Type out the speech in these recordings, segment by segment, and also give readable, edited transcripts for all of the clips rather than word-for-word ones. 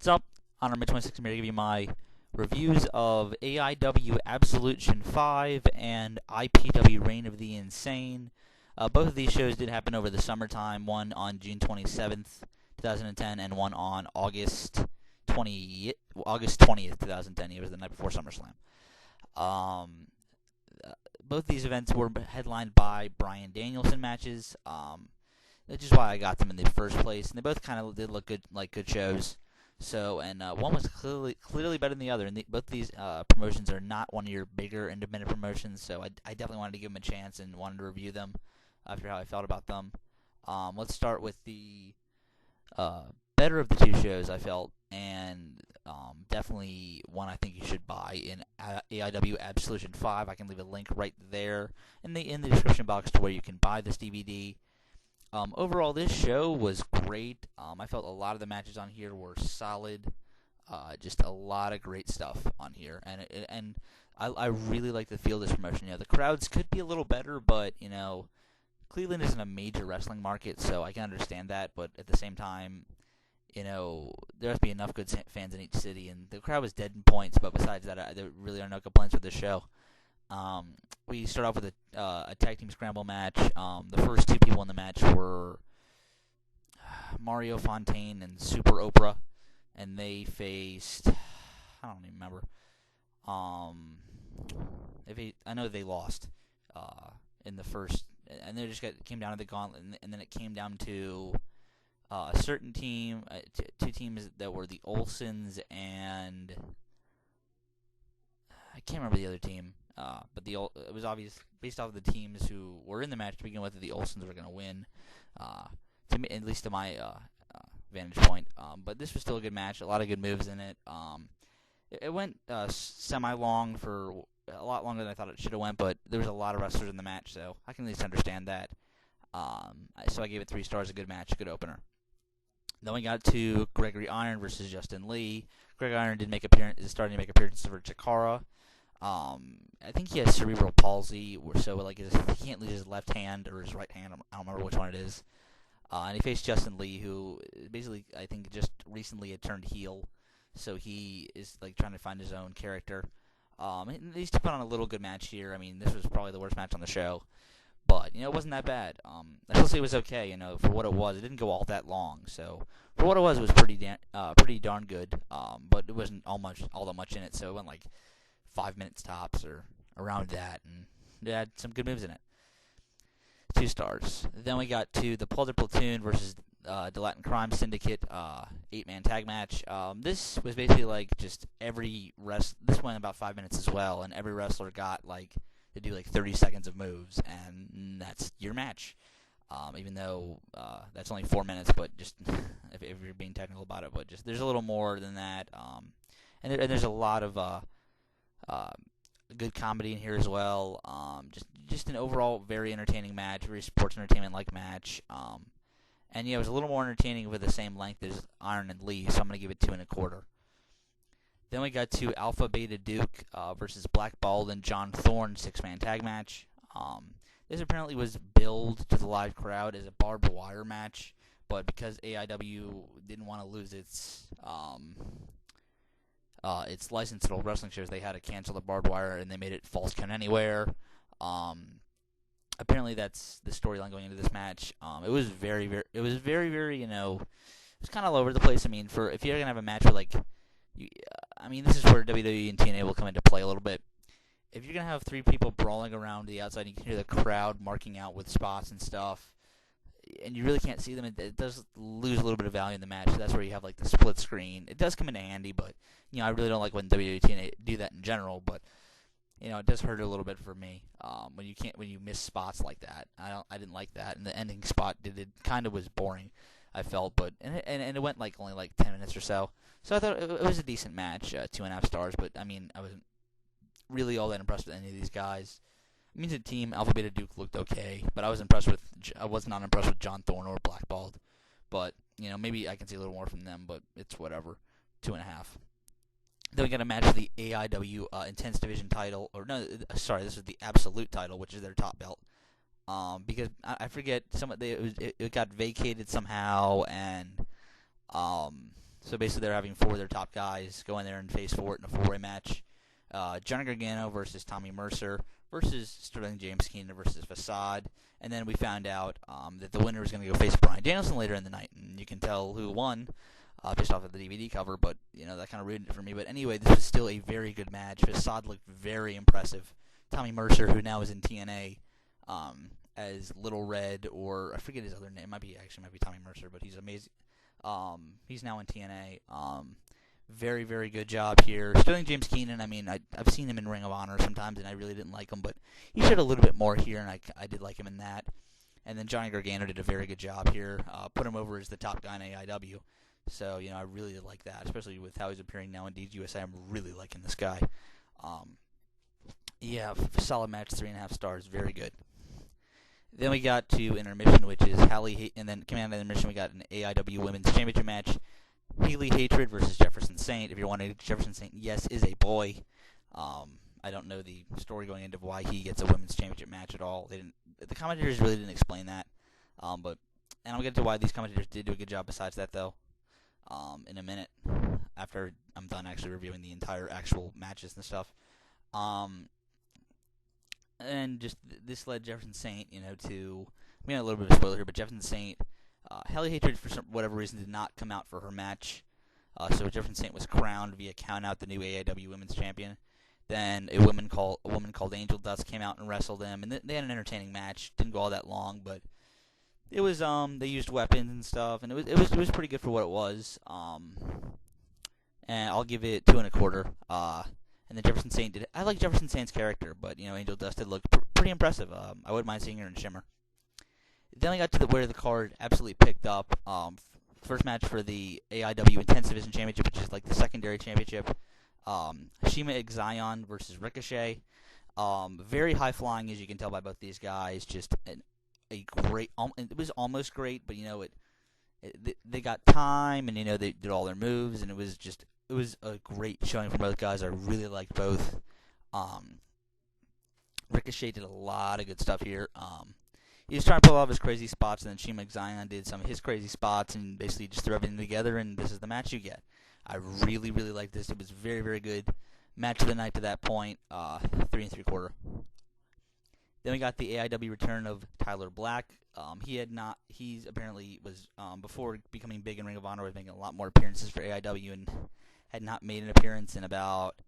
What's up? On May 26th, I'm going to give you my reviews of AIW Absolution V and IPW Reign of the Insane. Both of these shows did happen over the summertime, one on June 27th, 2010, and one on August 20th, 2010. It was the night before SummerSlam. Both these events were headlined by Bryan Danielson matches, which is why I got them in the first place. And they both kind of did look good, like good shows. So, and one was clearly better than the other. And both of these promotions are not one of your bigger independent promotions. So I definitely wanted to give them a chance and wanted to review them after how I felt about them. Let's start with the better of the two shows, I felt, and definitely one I think you should buy in AIW Absolution V. I can leave a link right there in the description box to where you can buy this DVD. Overall, this show was great. I felt a lot of the matches on here were solid. Just a lot of great stuff on here, and I really like the feel of this promotion. You know, the crowds could be a little better, but you know, Cleveland isn't a major wrestling market, so I can understand that. But at the same time, you know, there has to be enough good fans in each city, and the crowd was dead in points. But besides that, there really are no complaints with this show. We start off with a tag team scramble match. The first two people in the match were Mario Fontaine and Super Oprah, and they faced, I don't even remember. I know they lost in the first, and they just came down to the gauntlet, and then it came down to a certain team, two teams that were the Olsons and I can't remember the other team. But it was obvious, based off of the teams who were in the match to begin with, that the Olsons were going to win, at least to my vantage point. But this was still a good match, a lot of good moves in it. It went semi-long for a lot longer than I thought it should have went, but there was a lot of wrestlers in the match, so I can at least understand that. So I gave it 3 stars, a good match, a good opener. Then we got to Gregory Iron versus Justin Lee. Greg Iron is starting to make appearances for Chikara. I think he has cerebral palsy, so like he can't use his left hand or his right hand. I don't remember which one it is. And he faced Justin Lee, who basically I think just recently had turned heel, so he is like trying to find his own character. These two put on a little good match here. I mean, this was probably the worst match on the show, but you know it wasn't that bad. I still say it was okay. You know, for what it was, it didn't go all that long. So for what it was pretty darn good. But it wasn't all that much in it. So it went like 5 minutes tops or around that, and it had some good moves in it. 2 stars. Then we got to the Platoon versus the Latin Crime Syndicate 8-man tag match. This was basically like just this went about 5 minutes as well, and every wrestler got like to do like 30 seconds of moves, and that's your match. Even though that's only 4 minutes, but just if you're being technical about it, but just there's a little more than that. And there's a lot of good comedy in here as well. Just an overall very entertaining match, very sports entertainment-like match. And yeah, it was a little more entertaining with the same length as Iron and Lee, so I'm going to give it 2 1/4. Then we got to Alpha Beta Duke versus Blackballed and John Thorne 6-man tag match. This apparently was billed to the live crowd as a barbed wire match, but because AIW didn't want to lose its licensed little wrestling shows, they had to cancel the barbed wire, and they made it False Count Anywhere. Apparently that's the storyline going into this match. It was very, very, you know, it was kind of all over the place. I mean, if you're gonna have a match where this is where WWE and TNA will come into play a little bit. If you're gonna have 3 people brawling around the outside, you can hear the crowd marking out with spots and stuff, and you really can't see them. It does lose a little bit of value in the match. So that's where you have like the split screen. It does come in handy, but you know I really don't like when WWE and TNA do that in general. But you know it does hurt a little bit for me when you miss spots like that. I didn't like that, and the ending spot kind of was boring. I felt, but and it went like only like 10 minutes or so. So I thought it was a decent match, 2 1/2 stars. But I mean I wasn't really all that impressed with any of these guys. I mean, the team Alpha Beta Duke looked okay, but I was not impressed with John Thorne or Blackballed. But you know, maybe I can see a little more from them, but it's whatever. 2 1/2. Then we got a match for the AIW Intense Division title, this is the Absolute title, which is their top belt. Because I forget it got vacated somehow, and So basically, they're having 4 of their top guys go in there and face for it in a 4-way match. Johnny Gargano versus Tommy Mercer versus Sterling James Keenan versus Facade. And then we found out that the winner was going to go face Bryan Danielson later in the night. And you can tell who won based off of the DVD cover, but that kind of ruined it for me. But anyway, this was still a very good match. Facade looked very impressive. Tommy Mercer, who now is in TNA as Little Red, or I forget his other name. It might be Tommy Mercer, but he's amazing. He's now in TNA. Very, very good job here. Sterling James Keenan, I mean, I've seen him in Ring of Honor sometimes, and I really didn't like him, but he showed a little bit more here, and I did like him in that. And then Johnny Gargano did a very good job here. Put him over as the top guy in AIW. So, I really did like that, especially with how he's appearing now in DGUSA. I'm really liking this guy. Solid match, 3.5 stars, very good. Then we got to intermission, which is and then coming out of intermission, we got an AIW Women's Championship match. Hailey Hatred versus Jefferson Saint. If you're wondering, Jefferson Saint, yes, is a boy. I don't know the story going into why he gets a Women's Championship match at all. The commentators really didn't explain that. And I'll get to why these commentators did do a good job besides that, though, in a minute, after I'm done actually reviewing the entire actual matches and stuff. And just this led Jefferson Saint, to, a little bit of a spoiler here, but Jefferson Saint, Hailey Hatred, for whatever reason, did not come out for her match. So Jefferson Saint was crowned via countout the new AIW Women's Champion. Then a woman called Angeldust came out and wrestled him, and they had an entertaining match. Didn't go all that long, but it was they used weapons and stuff, and it was pretty good for what it was. And I'll give it 2 1/4. And then Jefferson Saint did. I like Jefferson Saint's character, but Angeldust did look pretty impressive. I wouldn't mind seeing her in Shimmer. Then we got to where the card absolutely picked up. First match for the AIW Intense Division Championship, which is like the secondary championship. Shiima Xion versus Ricochet. Very high flying, as you can tell by both these guys. Just a great. It was almost great, but they got time, and they did all their moves, and it was a great showing from both guys. I really liked both. Ricochet did a lot of good stuff here. He was trying to pull all of his crazy spots, and then Shiima Xion did some of his crazy spots, and basically just threw everything together, and this is the match you get. I really, really liked this. It was very, very good match of the night to that point. 3 3/4. Then we got the AIW return of Tyler Black. He's apparently was, before becoming big in Ring of Honor, was making a lot more appearances for AIW, and had not made an appearance in about,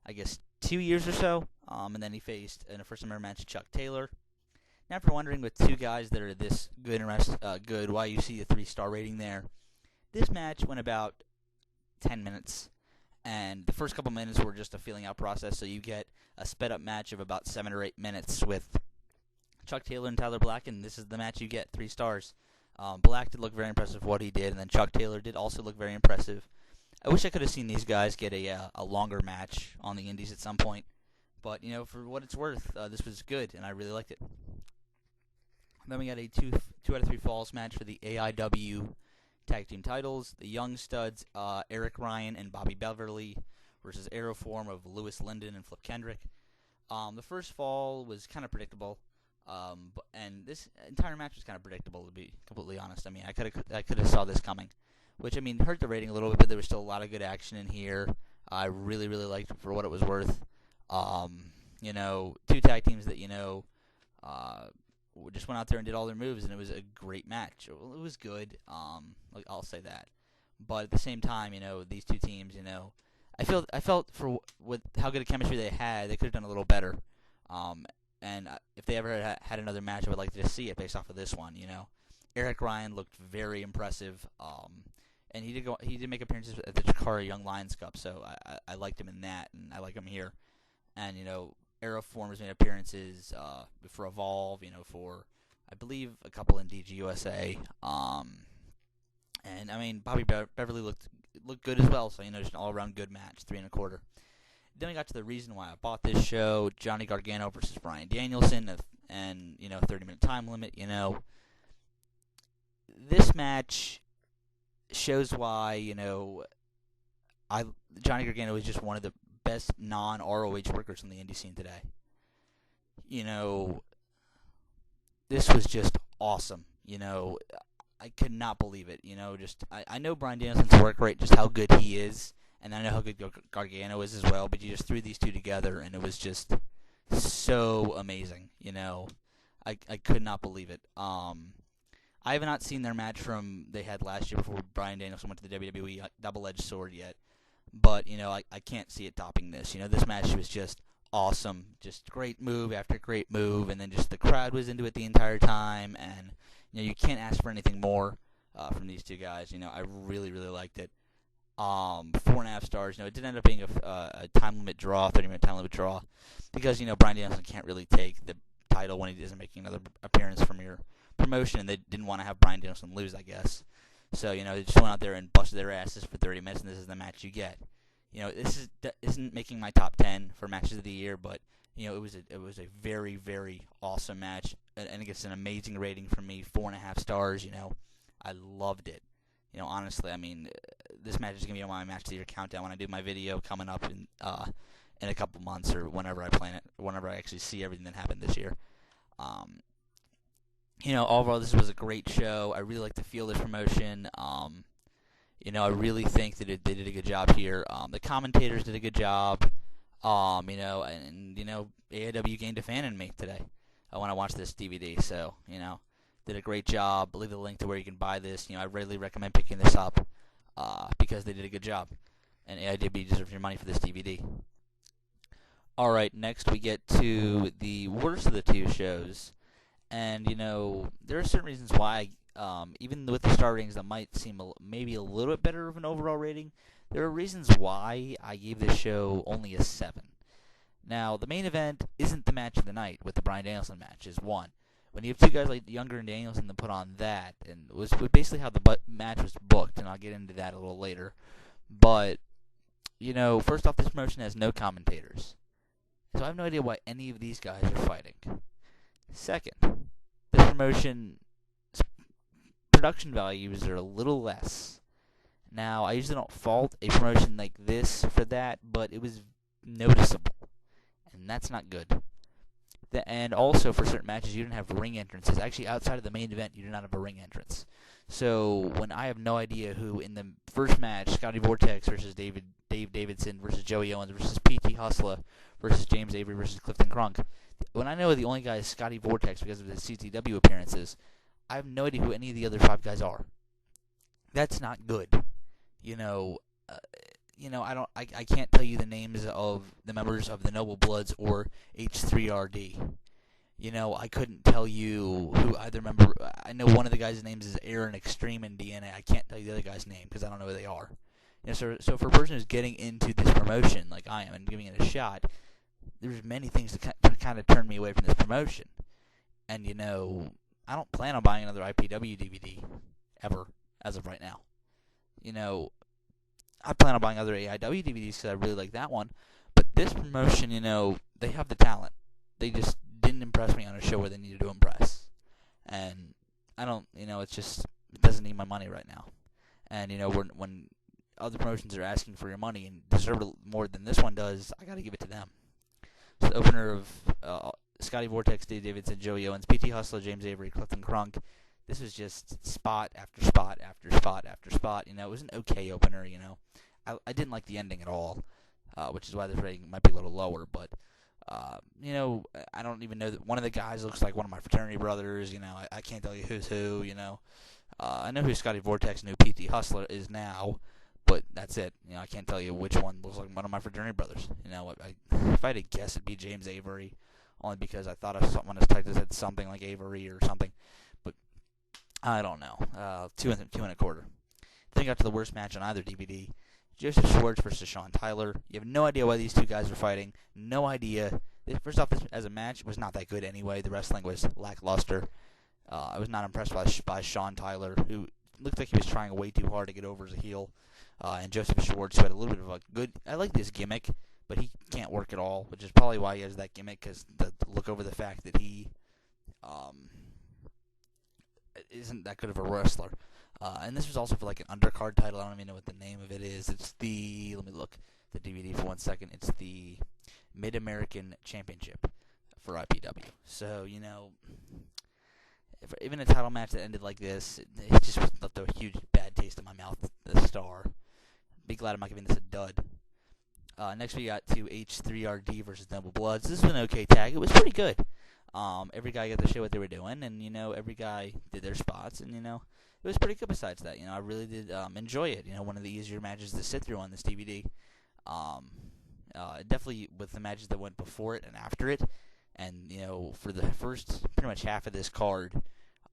2 years or so. And then he faced, in a first-ever match, Chuck Taylor. Now, if you're wondering, with 2 guys that are this good and why you see a 3-star rating there, this match went about 10 minutes, and the first couple minutes were just a feeling out process, so you get a sped-up match of about 7 or 8 minutes with Chuck Taylor and Tyler Black, and this is the match you get, 3 stars. Black did look very impressive for what he did, and then Chuck Taylor did also look very impressive. I wish I could have seen these guys get a longer match on the indies at some point, but, for what it's worth, this was good, and I really liked it. Then we got a 2 out of 3 falls match for the AIW Tag Team titles. The Young Studs, Eric Ryan and Bobby Beverly versus Aeroform of Lewis Linden and Flip Kendrick. The first fall was kind of predictable, and this entire match was kind of predictable, to be completely honest. I mean, I could have saw this coming, which, hurt the rating a little bit, but there was still a lot of good action in here. I really, really liked it for what it was worth. 2 tag teams that, just went out there and did all their moves, and it was a great match. It was good, I'll say that. But at the same time, these 2 teams, I felt for with how good a chemistry they had, they could have done a little better. And if they ever had another match, I would like to see it based off of this one. Eric Ryan looked very impressive, and he did make appearances at the Chikara Young Lions Cup, so I liked him in that, and I like him here. And Aeroform has made appearances for Evolve, for, I believe, a couple in DGUSA. And, Bobby Beverly looked good as well, so, just an all-around good match, 3 1/4. Then we got to the reason why I bought this show, Johnny Gargano versus Bryan Danielson, and, 30-minute time limit, This match shows why, Johnny Gargano is just one of the best non-ROH workers in the indie scene today. This was just awesome. I could not believe it. I know Bryan Danielson's work rate, just how good he is, and I know how good Gargano is as well. But you just threw these two together, and it was just so amazing. I could not believe it. I have not seen their match from they had last year before Bryan Danielson went to the WWE double-edged sword yet. But, I can't see it topping this. This match was just awesome. Just great move after great move, and then just the crowd was into it the entire time, and, you can't ask for anything more from these two guys. I really, really liked it. 4.5 stars. It did end up being a time limit draw, 30-minute time limit draw, because, Bryan Danielson can't really take the title when he isn't making another appearance from your promotion, and they didn't want to have Bryan Danielson lose, I guess. So, they just went out there and busted their asses for 30 minutes, and this is the match you get. This isn't making my top 10 for matches of the year, but, it was a very, very awesome match, and it gets an amazing rating from me, 4.5 stars. I loved it. Honestly, I mean, this match is going to be on my match of the year countdown when I do my video coming up in a couple months or whenever I plan it, whenever I actually see everything that happened this year. Overall, this was a great show. I really like the feel of this promotion. I really think that they did a good job here. The commentators did a good job. AIW gained a fan in me today when I watched this DVD. So, did a great job. I'll leave the link to where you can buy this. I really recommend picking this up because they did a good job. And AIW deserves your money for this DVD. Alright, next we get to the worst of the two shows. And, there are certain reasons why, even with the star ratings that might seem maybe a little bit better of an overall rating, there are reasons why I gave this show only a 7. Now, the main event isn't the match of the night with the Bryan Danielson match, is one. When you have two guys like Younger and Danielson to put on that, and it was basically how the match was booked, and I'll get into that a little later. But, first off, this promotion has no commentators. So I have no idea why any of these guys are fighting. Second, this promotion's production values are a little less. Now, I usually don't fault a promotion like this for that, but it was noticeable, and that's not good. And also, for certain matches, you didn't have ring entrances. Actually, outside of the main event, you did not have a ring entrance. So, when I have no idea who, in the first match, Scotty Vortekz versus Dave Davidson versus Joey Owens versus PT Hustla versus James Avery versus Clifton Crunk, when I know the only guy is Scotty Vortekz because of his CTW appearances, I have no idea who any of the other 5 guys are. That's not good. I can't tell you the names of the members of the Noble Bloods or H3RD. I couldn't tell you who either member. I know one of the guys' names is Aaron Extreme in DNA. I can't tell you the other guy's name because I don't know who they are. So for a person who's getting into this promotion like I am and giving it a shot, there's many things that kind of turn me away from this promotion. And, I don't plan on buying another IPW DVD ever as of right now. I plan on buying other AIW DVDs because I really like that one. But this promotion, they have the talent. They just didn't impress me on a show where they needed to impress. And I don't, it doesn't need my money right now. And, when other promotions are asking for your money and deserve it more than this one does, I got to give it to them. So the opener of Scotty Vortekz, Dave Davidson, Joey Owens, PT Hustla, James Avery, Clifton Crunk. This was just spot after spot after spot after spot. It was an okay opener, I didn't like the ending at all, which is why this rating might be a little lower. But, I don't even know that one of the guys looks like one of my fraternity brothers. I can't tell you who's who, I know who Scotty Vortekz and who PT Hustla is now, but that's it. I can't tell you which one looks like one of my fraternity brothers. If I had to guess, it'd be James Avery, only because I thought of someone as tight as said something like Avery or something. But I don't know. 2 1/4. Then got to the worst match on either DVD. Joseph Schwartz versus Sean Tyler. You have no idea why these two guys are fighting. No idea. First off, this as a match was not that good anyway. The wrestling was lackluster. I was not impressed by Sean Tyler, who looked like he was trying way too hard to get over as a heel. And Joseph Schwartz, who had a little bit of a good... I like this gimmick, but he can't work at all, which is probably why he has that gimmick, because to look over the fact that he isn't that good of a wrestler. And this was also for like an undercard title. I don't even know what the name of it is. It's the... Let me look at the DVD for 1 second. It's the Mid-American Championship for IPW. So, even a title match that ended like this, it just left a huge bad taste in my mouth. The Star. Be glad I'm not giving this a dud. Next we got 2H3RD versus Noble Bloods. This was an okay tag. It was pretty good. Every guy got to show what they were doing, and every guy did their spots, and it was pretty good. Besides that, I really did enjoy it. One of the easier matches to sit through on this DVD. Definitely with the matches that went before it and after it, and for the first pretty much half of this card,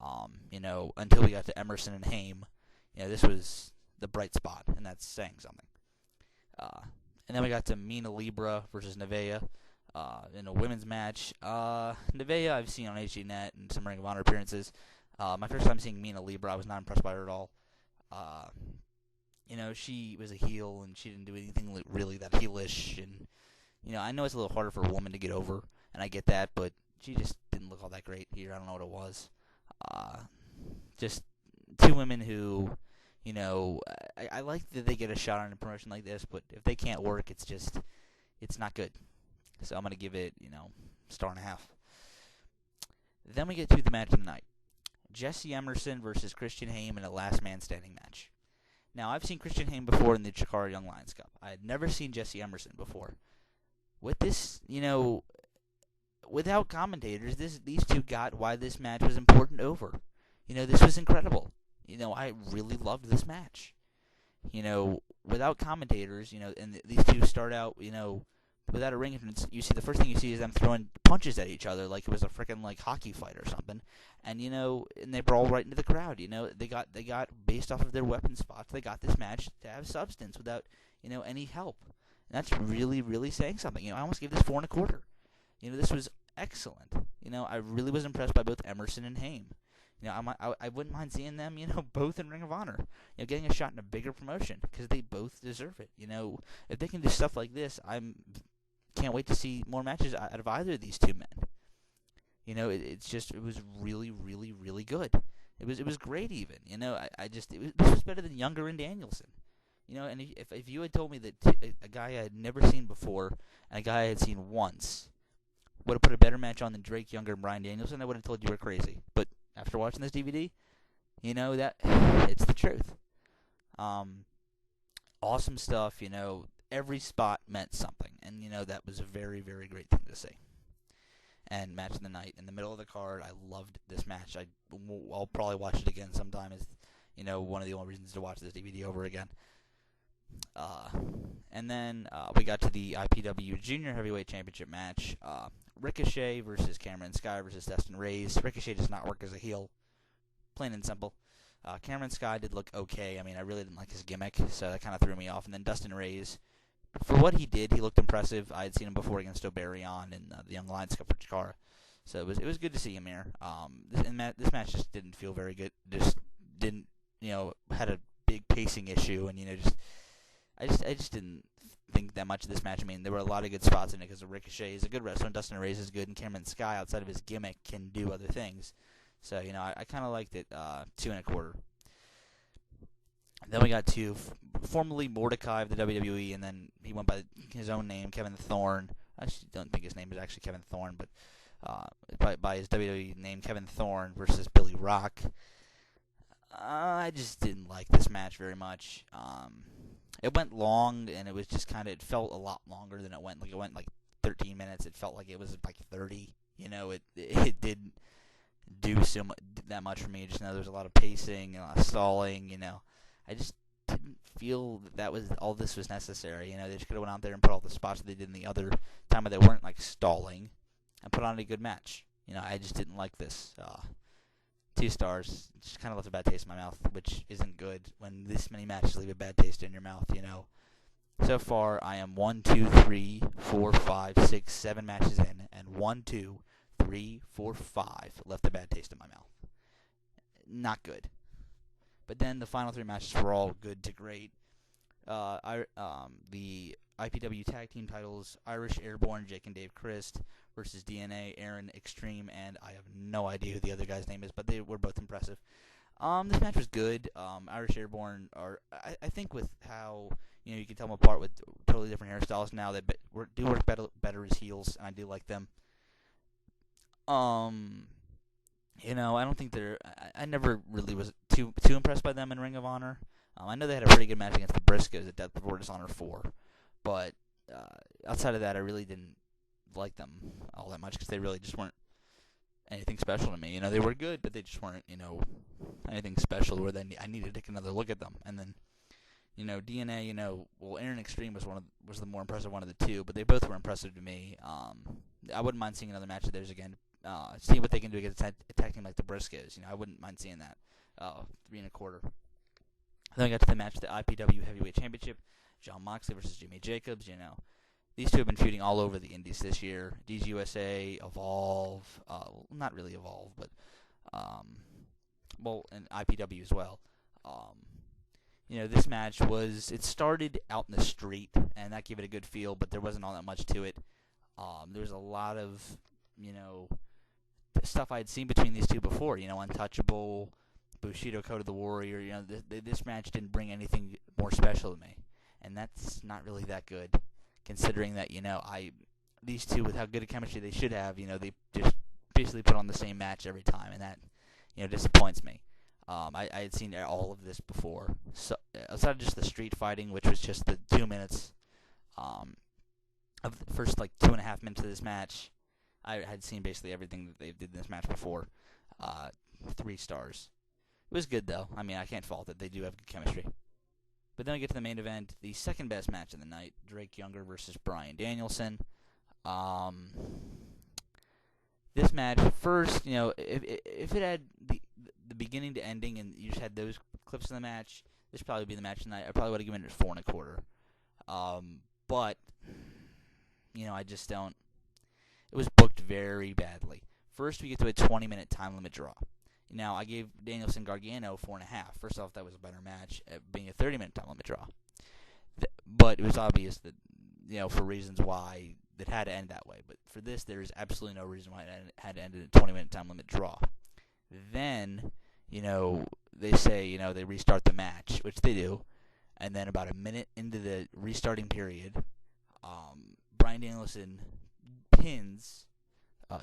until we got to Emerson and Hayme, this was the bright spot, and that's saying something. And then we got to Mina Libra versus Nevaeh in a women's match. Nevaeh I've seen on HDNet and some Ring of Honor appearances. My first time seeing Mina Libra, I was not impressed by her at all. She was a heel, and she didn't do anything really that heelish. And, I know it's a little harder for a woman to get over, and I get that, but she just didn't look all that great here. I don't know what it was. Just two women who, I like that they get a shot on a promotion like this, but if they can't work, it's not good. So I'm going to give it, 1.5 stars. Then we get to the match of the night. Jesse Emerson versus Chrisjen Hayme in a last man standing match. Now, I've seen Chrisjen Hayme before in the Chikara Young Lions Cup. I had never seen Jesse Emerson before. With this, without commentators, these two got why this match was important over. This was incredible. I really loved this match. Without commentators, and these two start out, without a ring entrance, the first thing you see is them throwing punches at each other like it was a freaking hockey fight or something, and and they brawl right into the crowd. They got based off of their weapon spots, they got this match to have substance without any help, and that's really, really saying something. I almost gave this 4.25. This was excellent. I really was impressed by both Emerson and Hayme. I wouldn't mind seeing them, both in Ring of Honor. Getting a shot in a bigger promotion because they both deserve it. If they can do stuff like this, can't wait to see more matches out of either of these two men. It was really, really, really good. It was great even. This was better than Younger and Danielson. And if you had told me that a guy I had never seen before and a guy I had seen once would have put a better match on than Drake Younger and Bryan Danielson, I would have told you were crazy. But after watching this DVD, that it's the truth. Awesome stuff. Every spot meant something, and that was a very, very great thing to see. And match of the night in the middle of the card, I loved this match. I'll probably watch it again sometime. It's one of the only reasons to watch this DVD over again. And then we got to the IPW Junior Heavyweight Championship match. Ricochet versus Cameron Sky versus Dustin Reyes. Ricochet does not work as a heel, plain and simple. Cameron Sky did look okay. I really didn't like his gimmick, so that kind of threw me off. And then Dustin Reyes, for what he did, he looked impressive. I had seen him before against O'Barrion in the Young Lions Cup for Chikara, so it was good to see him here. This match just didn't feel very good. Just didn't, had a big pacing issue, and I just didn't think that much of this match. There were a lot of good spots in it because Ricochet is a good wrestler, and Dustin Reyes is good, and Cameron Sky, outside of his gimmick, can do other things. So, I kind of liked it, 2.25. Then we got to formerly Mordecai of the WWE, and then he went by his own name, Kevin Thorne. I actually don't think his name is actually Kevin Thorne, but by his WWE name, Kevin Thorne versus Billy Rock. I just didn't like this match very much. It went long, and it was just it felt a lot longer than it went. It went 13 minutes. It felt like it was 30. It didn't do that much for me. Just there was a lot of pacing, a lot of stalling. I just didn't feel that was all this was necessary. They just could have went out there and put all the spots that they did in the other time, but they weren't stalling, and put on a good match. I just didn't like this. 2 stars. Just kind of left a bad taste in my mouth, which isn't good when this many matches leave a bad taste in your mouth. So far, I am 1, 2, 3, 4, 5, 6, 7 matches in, and 1, 2, 3, 4, 5 left a bad taste in my mouth. Not good. But then the final 3 matches were all good to great. The IPW Tag Team titles, Irish Airborne, Jake and Dave Christ versus DNA, Aaron Extreme, and I have no idea who the other guy's name is, but they were both impressive. This match was good. Irish Airborne are, I think with how, you can tell them apart with totally different hairstyles now. They do work better as heels, and I do like them. I don't think they're. I never really was too impressed by them in Ring of Honor. I know they had a pretty good match against the Briscoes at Death Before Dishonor 4, but outside of that, I really didn't like them all that much because they really just weren't anything special to me. They were good, but they just weren't, anything special where I needed to take another look at them. And then, DNA, well, Aaron Extreme was the more impressive one of the two, but they both were impressive to me. I wouldn't mind seeing another match of theirs again. See what they can do against attacking like the Briscoes. I wouldn't mind seeing that. 3 1/4. Then we got to the match, the IPW Heavyweight Championship, Jon Moxley versus Jimmy Jacobs. These two have been feuding all over the indies this year. DGUSA, Evolve, not really Evolve, but and IPW as well. This match it started out in the street, and that gave it a good feel, but there wasn't all that much to it. There was a lot of, stuff I had seen between these two before. Untouchable, Bushido Code of the Warrior. This match didn't bring anything more special to me, and that's not really that good, considering that these two, with how good a chemistry they should have, they just basically put on the same match every time, and that disappoints me. I had seen all of this before, so outside of just the street fighting, which was just the 2 minutes of the first 2.5 minutes of this match. I had seen basically everything that they did in this match before. 3 stars. It was good, though. I can't fault it. They do have good chemistry. But then we get to the main event, the second best match of the night, Drake Younger versus Bryan Danielson. This match, first, if it had the beginning to ending and you just had those clips of the match, this would probably be the match tonight. I probably would have given it 4 1/4. But, I just don't. It was booked very badly. First, we get to a 20-minute time limit draw. Now, I gave Danielson Gargano 4 1/2. First off, that was a better match, being a 30-minute time limit draw. But it was obvious that, for reasons why it had to end that way. But for this, there is absolutely no reason why it had to end in a 20-minute time limit draw. Then, they say, they restart the match, which they do. And then about a minute into the restarting period, Bryan Danielson pins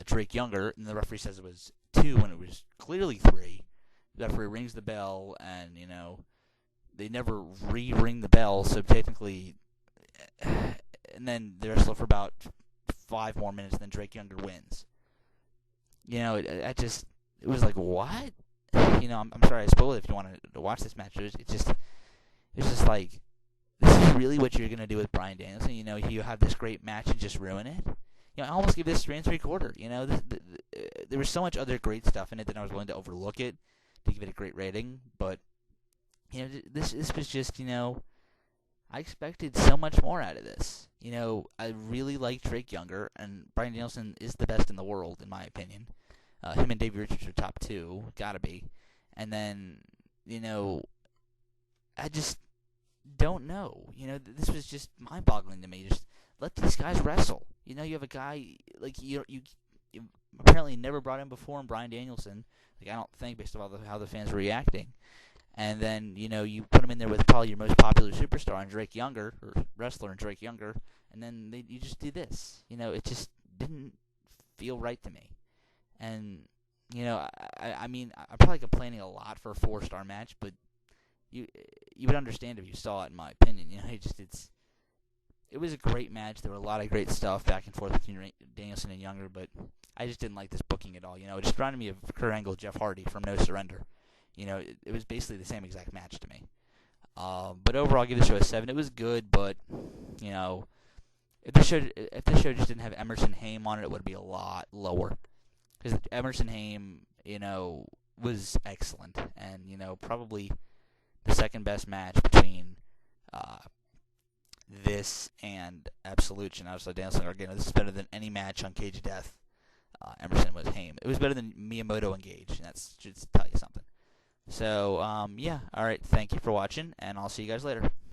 Drake Younger, and the referee says it was 2 when it was clearly 3. The referee rings the bell, and, they never re-ring the bell, so technically, and then they wrestle for about 5 more minutes, and then Drake Younger wins. It was like, what? I'm sorry I spoiled it if you wanted to watch this match. It's just like, this is really what you're going to do with Bryan Danielson? You have this great match and just ruin it? I almost give this 3 3/4. There was so much other great stuff in it that I was willing to overlook it to give it a great rating. But, this was just, I expected so much more out of this. I really like Drake Younger, and Bryan Danielson is the best in the world, in my opinion. Him and Davey Richards are top 2, gotta be. And then, I just don't know. This was just mind-boggling to me. Just let these guys wrestle. You have a guy, you apparently never brought in before in Bryan Danielson. I don't think, based on how the fans were reacting. And then, you put him in there with probably your most popular superstar in Drake Younger, or wrestler in Drake Younger, and then you just do this. It just didn't feel right to me. And, I'm probably complaining a lot for a 4-star match, but you would understand if you saw it, in my opinion. It was a great match. There were a lot of great stuff back and forth between Danielson and Younger, but I just didn't like this booking at all. It just reminded me of Kurt Angle, Jeff Hardy from No Surrender. It was basically the same exact match to me. But overall, I'll give this show a 7. It was good, but, if this show just didn't have Emerson Hayme on it, it would be a lot lower. Because Emerson Hayme, was excellent. And, probably the second best match between this and Absolution. Obviously, Danielson Gargano. This is better than any match on Cage of Death. Emerson was Hayme. It was better than Miyamoto and Gage, and that should tell you something. So, yeah. All right. Thank you for watching, and I'll see you guys later.